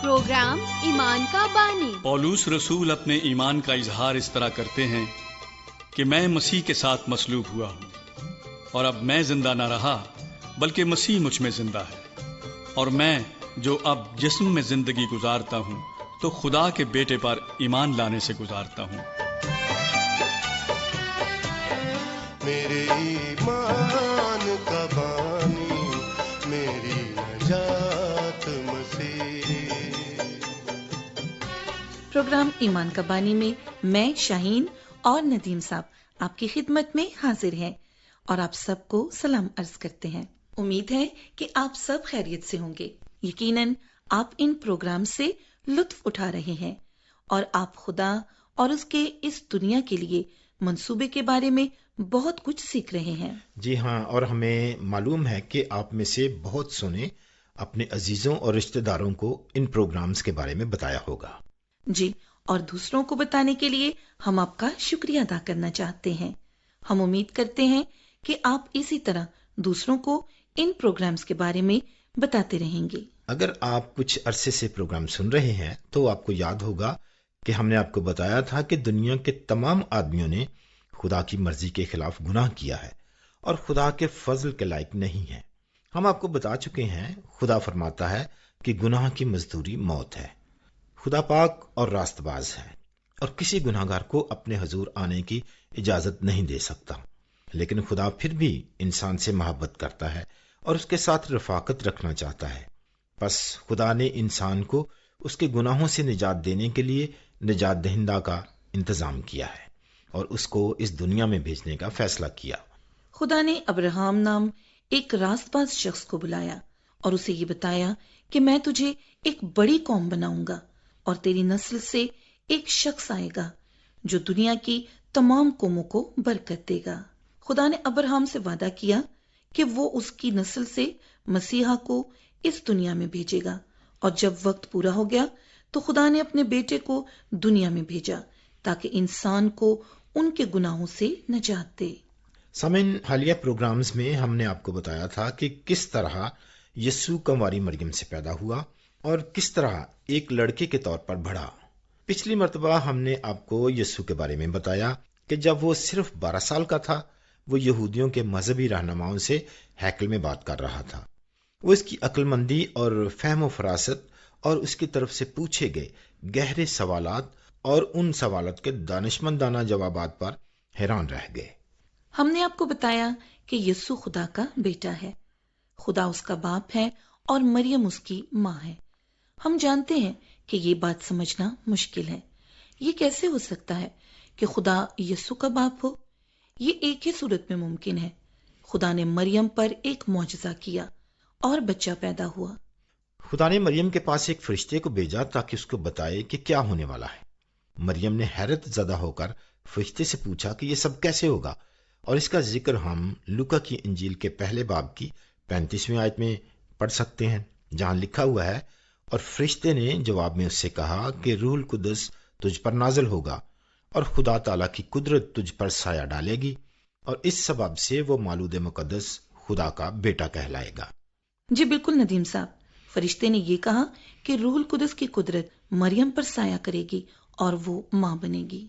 Programme ایمان کا بانی۔ پولوس رسول اپنے ایمان کا اظہار اس طرح کرتے ہیں کہ میں مسیح کے ساتھ مصلوب ہوا ہوں، اور اب میں زندہ نہ رہا بلکہ مسیح مجھ میں زندہ ہے، اور میں جو اب جسم میں زندگی گزارتا ہوں تو خدا کے بیٹے پر ایمان لانے سے گزارتا ہوں۔ میرے ایمان کا بانی، میری نجات مسیح۔ پروگرام ایمان کا بانی میں میں شاہین اور ندیم صاحب آپ کی خدمت میں حاضر ہیں اور آپ سب کو سلام عرض کرتے ہیں۔ امید ہے کہ آپ سب خیریت سے ہوں گے۔ یقیناً آپ ان پروگرام سے لطف اٹھا رہے ہیں اور آپ خدا اور اس کے اس دنیا کے لیے منصوبے کے بارے میں بہت کچھ سیکھ رہے ہیں۔ جی ہاں، اور ہمیں معلوم ہے کہ آپ میں سے بہت سو نے اپنے عزیزوں اور رشتہ داروں کو ان پروگرامز کے بارے میں بتایا ہوگا۔ جی، اور دوسروں کو بتانے کے لیے ہم آپ کا شکریہ ادا کرنا چاہتے ہیں۔ ہم امید کرتے ہیں کہ آپ اسی طرح دوسروں کو ان پروگرامز کے بارے میں بتاتے رہیں گے۔ اگر آپ کچھ عرصے سے پروگرام سن رہے ہیں تو آپ کو یاد ہوگا کہ ہم نے آپ کو بتایا تھا کہ دنیا کے تمام آدمیوں نے خدا کی مرضی کے خلاف گناہ کیا ہے اور خدا کے فضل کے لائق نہیں ہے۔ ہم آپ کو بتا چکے ہیں، خدا فرماتا ہے کہ گناہ کی مزدوری موت ہے۔ خدا پاک اور راست باز ہے اور کسی گناہ گار کو اپنے حضور آنے کی اجازت نہیں دے سکتا، لیکن خدا پھر بھی انسان سے محبت کرتا ہے اور اس کے ساتھ رفاقت رکھنا چاہتا ہے۔ پس خدا نے انسان کو اس کے گناہوں سے نجات دینے کے لیے نجات دہندہ کا انتظام کیا ہے اور اس کو اس دنیا میں بھیجنے کا فیصلہ کیا۔ خدا نے ابراہم نام ایک راست باز شخص کو بلایا اور اسے یہ بتایا کہ میں تجھے ایک بڑی قوم بناؤں گا اور تیری نسل سے ایک شخص آئے گا جو دنیا کی تمام قوموں کو برکت دے گا۔ خدا نے ابراہم سے وعدہ کیا کہ وہ اس کی نسل سے مسیحا کو اس دنیا میں بھیجے گا، اور جب وقت پورا ہو گیا تو خدا نے اپنے بیٹے کو دنیا میں بھیجا تاکہ انسان کو ان کے گناہوں سے نجات دے۔ سامعین، حالیہ پروگرامز میں ہم نے آپ کو بتایا تھا کہ کس طرح یسوع کنواری مریم سے پیدا ہوا اور کس طرح ایک لڑکے کے طور پر بڑھا۔ پچھلی مرتبہ ہم نے آپ کو یسوع کے بارے میں بتایا کہ جب وہ صرف 12 سال کا تھا، وہ یہودیوں کے مذہبی رہنماؤں سے ہیکل میں بات کر رہا تھا۔ وہ اس کی عقل مندی اور فہم و فراست اور اس کی طرف سے پوچھے گئے گہرے سوالات اور ان سوالات کے دانشمندانہ جوابات پر حیران رہ گئے۔ ہم نے آپ کو بتایا کہ یسوع خدا کا بیٹا ہے، خدا اس کا باپ ہے اور مریم اس کی ماں ہے۔ ہم جانتے ہیں کہ یہ بات سمجھنا مشکل ہے۔ یہ کیسے ہو سکتا ہے کہ خدا یسوع کا باپ ہو؟ یہ ایک ہی صورت میں ممکن ہے۔ خدا نے مریم پر ایک معجزہ کیا اور بچہ پیدا ہوا۔ خدا نے مریم کے پاس ایک فرشتے کو بھیجا تاکہ اس کو بتائے کہ کیا ہونے والا ہے۔ مریم نے حیرت زدہ ہو کر فرشتے سے پوچھا کہ یہ سب کیسے ہوگا، اور اس کا ذکر ہم لوکا کی انجیل کے پہلے باب کی 35ویں آیت میں پڑھ سکتے ہیں، جہاں لکھا ہوا ہے، اور فرشتے نے جواب میں اس سے کہا کہ روح القدس تجھ پر نازل ہوگا اور خدا تعالیٰ کی قدرت تجھ پر سایہ ڈالے گی، اور اس سبب سے وہ مولود مقدس خدا کا بیٹا کہلائے گا۔ جی بالکل ندیم صاحب، فرشتے نے یہ کہا کہ روح القدس کی قدرت مریم پر سایہ کرے گی اور وہ ماں بنے گی۔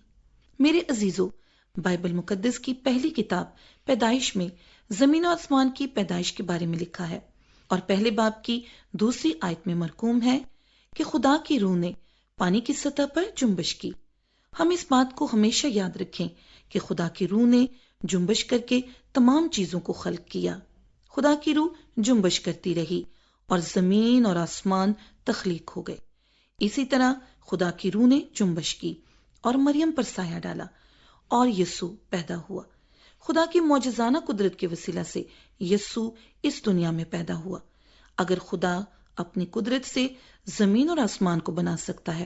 میرے عزیزو، بائبل مقدس کی پہلی کتاب پیدائش میں زمین و آسمان کی پیدائش کے بارے میں لکھا ہے، اور پہلے باب کی 2 آیت میں مرقوم ہے کہ خدا کی روح نے پانی کی سطح پر جنبش کی۔ ہم اس بات کو ہمیشہ یاد رکھیں کہ خدا کی روح نے جنبش کر کے تمام چیزوں کو خلق کیا۔ خدا کی روح جنبش کرتی رہی اور زمین اور آسمان تخلیق ہو گئے۔ اسی طرح خدا کی روح نے جنبش کی اور مریم پر سایہ ڈالا اور یسوع پیدا ہوا۔ خدا کی معجزانہ قدرت کے وسیلہ سے یسوع اس دنیا میں پیدا ہوا۔ اگر خدا اپنی قدرت سے زمین اور آسمان کو بنا سکتا ہے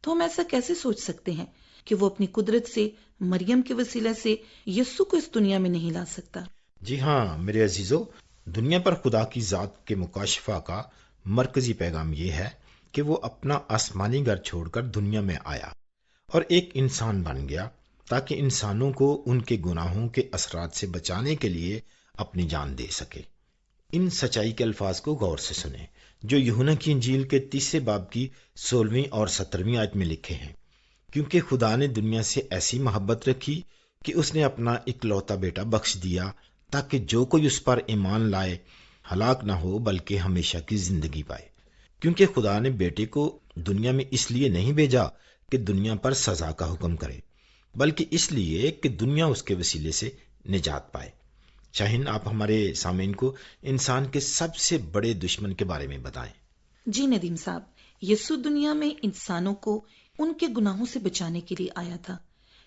تو ہم ایسا کیسے سوچ سکتے ہیں کہ وہ اپنی قدرت سے مریم کے وسیلہ سے یسوع کو اس دنیا میں نہیں لا سکتا؟ جی ہاں میرے عزیزو، دنیا پر خدا کی ذات کے مکاشفہ کا مرکزی پیغام یہ ہے کہ وہ اپنا آسمانی گھر چھوڑ کر دنیا میں آیا اور ایک انسان بن گیا تاکہ انسانوں کو ان کے گناہوں کے اثرات سے بچانے کے لیے اپنی جان دے سکے۔ ان سچائی کے الفاظ کو غور سے سنیں جو یوحنا کی انجیل کے 30 باب کی 16ویں اور 17ویں آیت میں لکھے ہیں، کیونکہ خدا نے دنیا سے ایسی محبت رکھی کہ اس نے اپنا اکلوتا بیٹا بخش دیا تاکہ جو کوئی اس پر ایمان لائے ہلاک نہ ہو بلکہ ہمیشہ کی زندگی پائے۔ کیونکہ خدا نے بیٹے کو دنیا میں اس لیے نہیں بھیجا کہ دنیا پر سزا کا حکم کرے، بلکہ اس لیے کہ دنیا اس کے وسیلے سے نجات پائے۔ شاہین، آپ ہمارے سامعین کو انسان کے سب سے بڑے دشمن کے بارے میں بتائیں۔ جی ندیم صاحب، یسوع دنیا میں انسانوں کو ان کے گناہوں سے بچانے کے لیے آیا تھا،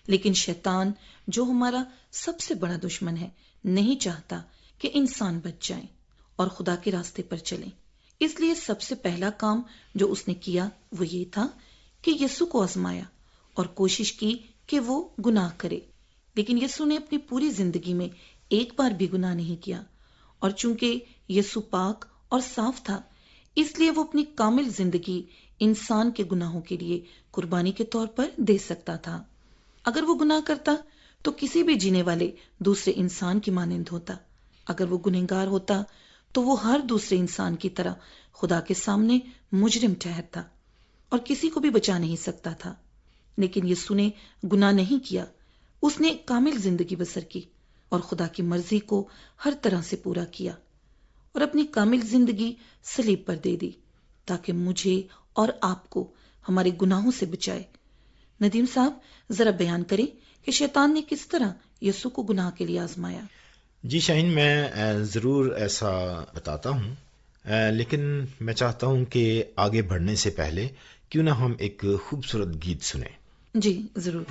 لیکن شیطان جو ہمارا سب سے بڑا دشمن ہے نہیں چاہتا کہ انسان بچ جائیں اور خدا کے راستے پر چلیں۔ اس لیے سب سے پہلا کام جو اس نے کیا وہ یہ تھا کہ یسوع کو آزمایا اور کوشش کی کہ وہ گناہ کرے، لیکن یسوع نے اپنی پوری زندگی میں ایک بار بھی گناہ نہیں کیا، اور چونکہ یسوع پاک اور صاف تھا اس لیے وہ اپنی کامل زندگی انسان کے گناہوں کے لیے قربانی کے طور پر دے سکتا تھا۔ اگر وہ گناہ کرتا تو کسی بھی جینے والے دوسرے انسان کی مانند ہوتا۔ اگر وہ گنہگار ہوتا تو وہ ہر دوسرے انسان کی طرح خدا کے سامنے مجرم ٹھہرتا اور کسی کو بھی بچا نہیں سکتا تھا۔ لیکن یسوع نے گناہ نہیں کیا، اس نے کامل زندگی بسر کی اور خدا کی مرضی کو ہر طرح سے پورا کیا اور اپنی کامل زندگی صلیب پر دے دی تاکہ مجھے اور آپ کو ہمارے گناہوں سے بچائے۔ ندیم صاحب، ذرا بیان کریں کہ شیطان نے کس طرح یسوع کو گناہ کے لیے آزمایا۔ جی شاہین، میں ضرور ایسا بتاتا ہوں، لیکن میں چاہتا ہوں کہ آگے بڑھنے سے پہلے کیوں نہ ہم ایک خوبصورت گیت سنیں۔ جی ضرور۔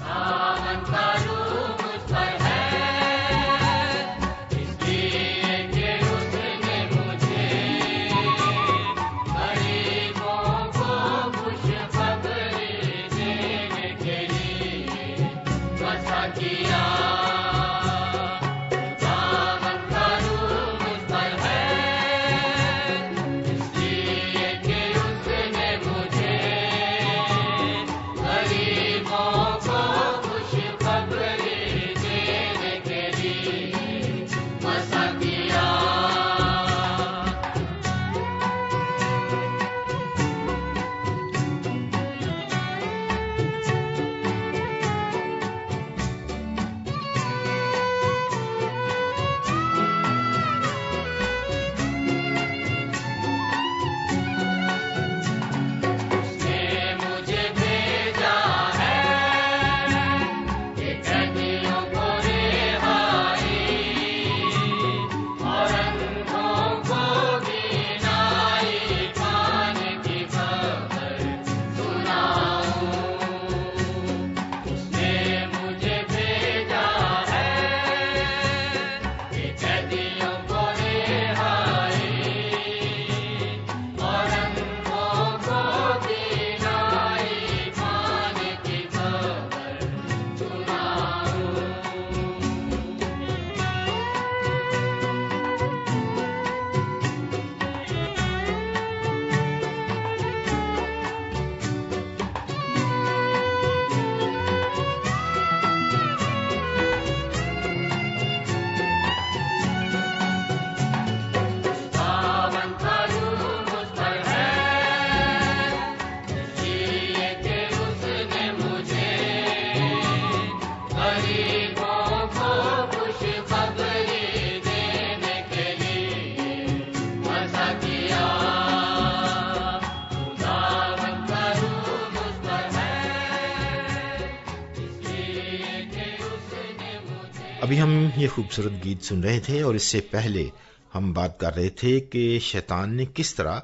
ابھی ہم یہ خوبصورت گیت سن رہے تھے اور اس سے پہلے ہم بات کر رہے تھے کہ شیطان نے کس طرح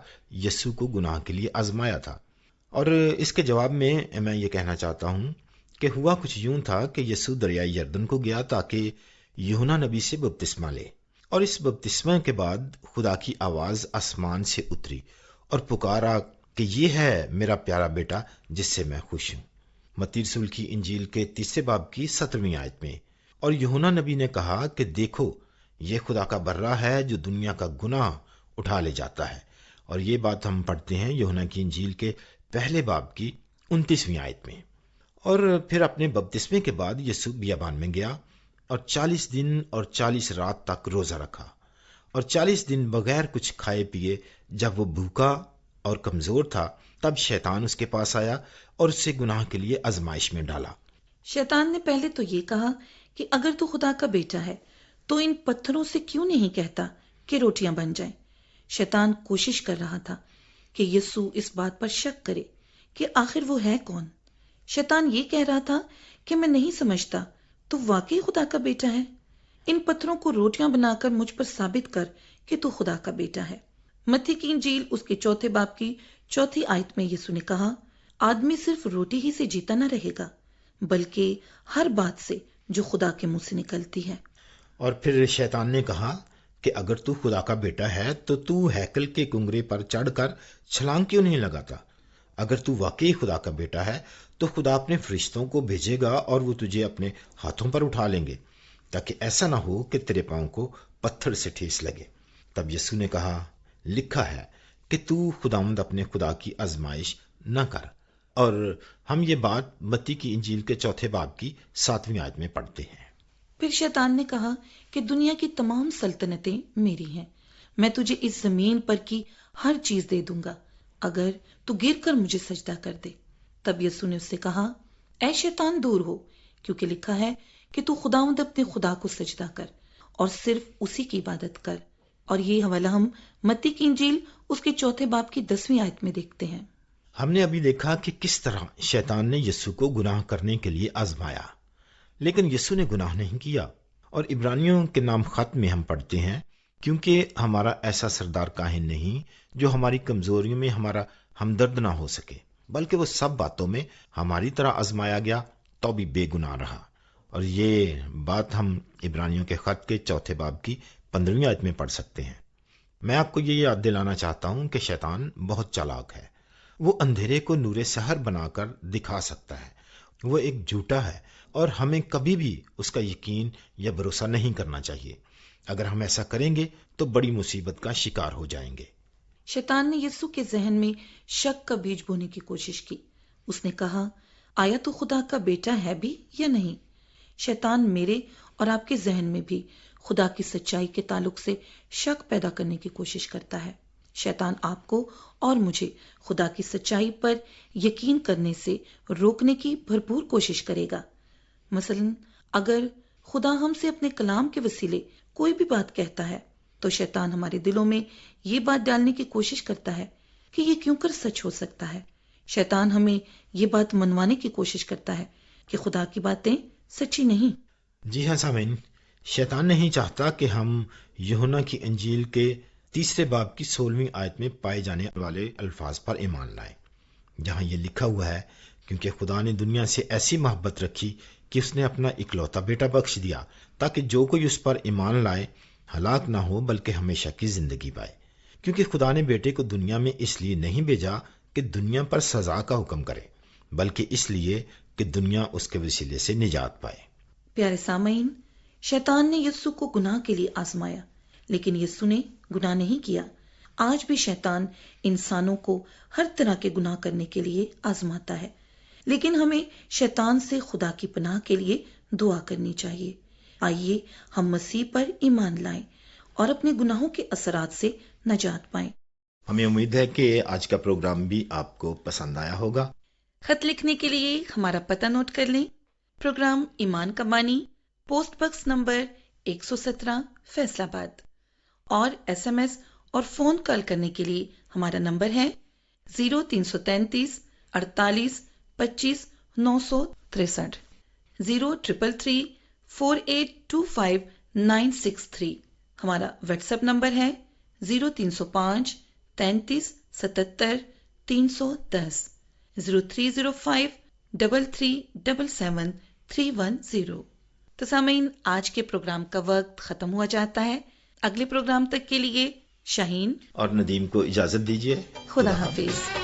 یسوع کو گناہ کے لیے آزمایا تھا، اور اس کے جواب میں یہ کہنا چاہتا ہوں کہ ہوا کچھ یوں تھا کہ یسوع دریائے یردن کو گیا تاکہ یوحنا نبی سے بپتسمہ لے، اور اس بپتسمہ کے بعد خدا کی آواز آسمان سے اتری اور پکارا کہ یہ ہے میرا پیارا بیٹا جس سے میں خوش ہوں۔ متی رسول کی انجیل کے 30 باب کی 17ویں آیت میں۔ اور یوحنا نبی نے کہا کہ دیکھو یہ خدا کا برہ ہے جو دنیا کا گناہ اٹھا لے جاتا ہے، اور یہ بات ہم پڑھتے ہیں یوحنا کی انجیل کے 1 باب کی 29ویں آیت میں۔ اور پھر اپنے بپتسمے کے بعد یسوع بیابان میں گیا اور 40 دن اور 40 رات تک روزہ رکھا، اور 40 دن بغیر کچھ کھائے پیے جب وہ بھوکا اور کمزور تھا، تب شیطان اس کے پاس آیا اور اسے گناہ کے لیے آزمائش میں ڈالا۔ شیطان نے پہلے تو یہ کہا کہ اگر تو خدا کا بیٹا ہے تو ان پتھروں سے کیوں نہیں کہتا کہ روٹیاں بن جائیں۔ شیطان کوشش کر رہا تھا کہ یسوع اس بات پر شک کرے کہ آخر وہ ہے کون۔ شیطان یہ کہہ رہا تھا کہ میں نہیں سمجھتا تو واقعی خدا کا بیٹا ہے، ان پتھروں کو روٹیاں بنا کر مجھ پر ثابت کر کہ تو خدا کا بیٹا ہے۔ متی کی انجیل اس کے 4 باب کی 4 آیت میں یسوع نے کہا، آدمی صرف روٹی ہی سے جیتا نہ رہے گا بلکہ ہر بات سے جو خدا کے منہ سے نکلتی ہے۔ اور پھر شیطان نے کہا کہ اگر تو خدا کا بیٹا ہے تو ہیکل کے کنگرے پر چڑھ کر چھلانگ کیوں نہیں لگاتا؟ اگر تو واقعی خدا کا بیٹا ہے تو خدا اپنے فرشتوں کو بھیجے گا اور وہ تجھے اپنے ہاتھوں پر اٹھا لیں گے، تاکہ ایسا نہ ہو کہ تیرے پاؤں کو پتھر سے ٹھیس لگے۔ تب یسوع نے کہا، لکھا ہے کہ تو خداوند اپنے خدا کی آزمائش نہ کر۔ اور ہم یہ بات متی کی انجیل کے 4 باب کی 7 آیت میں پڑھتے ہیں۔ پھر شیطان نے کہا کہ دنیا کی تمام سلطنتیں میری ہیں، میں تجھے اس زمین پر کی ہر چیز دے دوں گا اگر تو گر کر مجھے سجدہ کر دے۔ تب یسوع نے اس سے کہا، اے شیطان دور ہو، کیونکہ لکھا ہے کہ تو خداوند اپنے خدا کو سجدہ کر اور صرف اسی کی عبادت کر۔ اور یہ حوالہ ہم متی کی انجیل اس کے 4 باب کی 10 آیت میں دیکھتے ہیں۔ ہم نے ابھی دیکھا کہ کس طرح شیطان نے یسوع کو گناہ کرنے کے لیے آزمایا، لیکن یسوع نے گناہ نہیں کیا۔ اور عبرانیوں کے نام خط میں ہم پڑھتے ہیں، کیونکہ ہمارا ایسا سردار کاہن نہیں جو ہماری کمزوریوں میں ہمارا ہمدرد نہ ہو سکے، بلکہ وہ سب باتوں میں ہماری طرح آزمایا گیا تو بھی بے گناہ رہا۔ اور یہ بات ہم عبرانیوں کے خط کے 4 باب کی 15 آیت میں پڑھ سکتے ہیں۔ میں آپ کو یہ یاد دلانا چاہتا ہوں کہ شیطان بہت چالاک ہے، وہ اندھیرے کو نور سحر بنا کر دکھا سکتا ہے۔ وہ ایک جھوٹا ہے اور ہمیں کبھی بھی اس کا یقین یا بھروسہ نہیں کرنا چاہیے۔ اگر ہم ایسا کریں گے تو بڑی مصیبت کا شکار ہو جائیں گے۔ شیطان نے یسوع کے ذہن میں شک کا بیج بونے کی کوشش کی۔ اس نے کہا، آیا تو خدا کا بیٹا ہے بھی یا نہیں؟ شیطان میرے اور آپ کے ذہن میں بھی خدا کی سچائی کے تعلق سے شک پیدا کرنے کی کوشش کرتا ہے۔ شیطان آپ کو اور مجھے خدا کی سچائی پر یقین کرنے سے روکنے کی بھرپور کوشش کرے گا۔ مثلا اگر خدا ہم سے اپنے کلام کے وسیلے کوئی بھی بات کہتا ہے تو شیطان ہمارے دلوں میں یہ بات ڈالنے کی کوشش کرتا ہے کہ یہ کیوں کر سچ ہو سکتا ہے۔ شیطان ہمیں یہ بات منوانے کی کوشش کرتا ہے کہ خدا کی باتیں سچی نہیں۔ جی ہاں سامعین، شیطان نہیں چاہتا کہ ہم یوحنا کی انجیل کے 3 باب کی 16 آیت میں پائے جانے والے الفاظ پر ایمان لائیں، جہاں یہ لکھا ہوا ہے، کیونکہ خدا نے دنیا سے ایسی محبت رکھی کہ اس نے اپنا اکلوتا بیٹا بخش دیا تاکہ جو کوئی اس پر ایمان لائے ہلاک نہ ہو بلکہ ہمیشہ کی زندگی پائے۔ کیونکہ خدا نے بیٹے کو دنیا میں اس لیے نہیں بھیجا کہ دنیا پر سزا کا حکم کرے، بلکہ اس لیے کہ دنیا اس کے وسیلے سے نجات پائے۔ پیارے سامعین، شیطان نے یسوع کو گناہ کے لیے آزمایا، لیکن یسوع نے گناہ نہیں کیا۔ آج بھی شیطان انسانوں کو ہر طرح کے گناہ کرنے کے لیے آزماتا ہے، لیکن ہمیں شیطان سے خدا کی پناہ کے لیے دعا کرنی چاہیے۔ آئیے ہم مسیح پر ایمان لائیں اور اپنے گناہوں کے اثرات سے نجات پائیں۔ ہمیں امید ہے کہ آج کا پروگرام بھی آپ کو پسند آیا ہوگا۔ خط لکھنے کے لیے ہمارا پتہ نوٹ کر لیں۔ پروگرام ایمان کا بانی، پوسٹ باکس نمبر 117، فیصل آباد۔ اور SMS اور فون کال کرنے کے لیے ہمارا نمبر ہے 0333 48 25 963 0333 4825 963۔ ہمارا واٹس ایپ نمبر ہے 0305 33 77 310 0305 3377 310۔ تو سامعین، آج کے پروگرام کا وقت ختم ہوا جاتا ہے۔ اگلے پروگرام تک کے لیے شاہین اور ندیم کو اجازت دیجیے۔ خدا حافظ۔